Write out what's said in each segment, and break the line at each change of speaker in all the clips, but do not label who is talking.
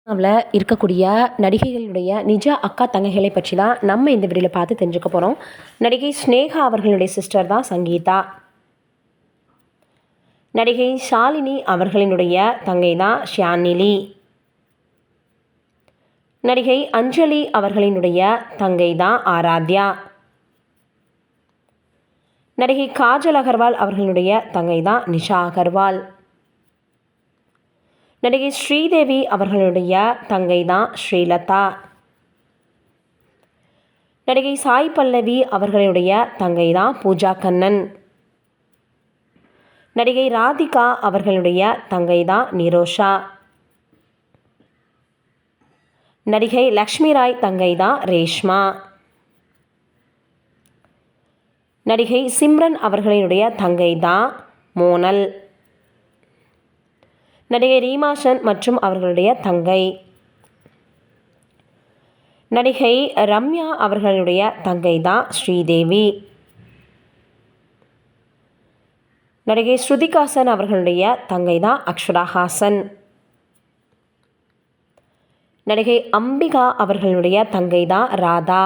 இருக்கக்கூடிய நடிகைகளுடைய நிஜ அக்கா தங்கைகளை பற்றி தான் நம்ம இந்த வீடியோவில் பார்த்து தெரிஞ்சுக்க போகிறோம். நடிகை ஸ்னேகா அவர்களுடைய சிஸ்டர் தான் சங்கீதா. நடிகை ஷாலினி அவர்களினுடைய தங்கை தான் ஷியானிலி. நடிகை அஞ்சலி அவர்களினுடைய தங்கை தான் ஆராத்யா. நடிகை காஜல் அகர்வால் அவர்களுடைய தங்கை தான் நிஷா அகர்வால். நடிகை ஸ்ரீதேவி அவர்களுடைய தங்கை தான் ஸ்ரீலதா. நடிகை சாய் பல்லவி அவர்களுடைய தங்கை தான் பூஜா கண்ணன். நடிகை ராதிகா அவர்களுடைய தங்கை தான் நிரோஷா. நடிகை லக்ஷ்மி ராய் தங்கை தான் ரேஷ்மா. நடிகை சிம்ரன் அவர்களுடைய தங்கை தான் மோனல். நடிகை ரீமாசன் மற்றும் அவர்களுடைய தங்கை. நடிகை ரம்யா அவர்களுடைய தங்கை தான் ஸ்ரீதேவி. நடிகை ஸ்ருதிகாசன் அவர்களுடைய தங்கை தான் அக்ஷராஹாசன். நடிகை அம்பிகா அவர்களுடைய தங்கை தான் ராதா.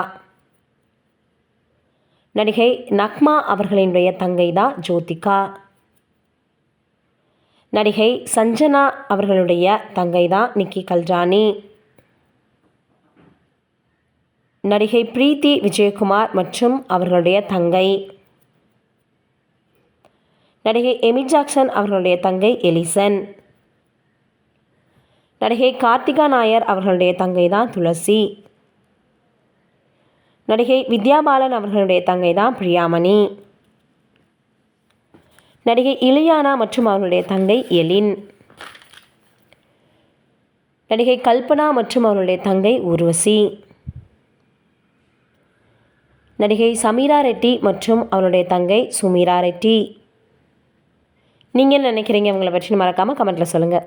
நடிகை நக்மா அவர்களினுடைய தங்கை தான் ஜோதிகா. நடிகை சஞ்சனா அவர்களுடைய தங்கை தான் நிக்கி கல்ரானி. நடிகை பிரீத்தி விஜயகுமார் மற்றும் அவர்களுடைய தங்கை. நடிகை எமி ஜாக்சன் அவர்களுடைய தங்கை எலிசன். நடிகை கார்த்திகா நாயர் அவர்களுடைய தங்கை தான் துளசி. நடிகை வித்யா பாலன் அவர்களுடைய தங்கை தான் பிரியாமணி. நடிகை இலியானா மற்றும் அவர்களுடைய தங்கை எலின். நடிகை கல்பனா மற்றும் அவர்களுடைய தங்கை ஊர்வசி. நடிகை சமீரா ரெட்டி மற்றும் அவருடைய தங்கை சுமீரா ரெட்டி. நீங்கள் என்ன நினைக்கிறீங்க? அவங்கள பற்றி மறக்காமல் கமெண்ட்டில் சொல்லுங்கள்.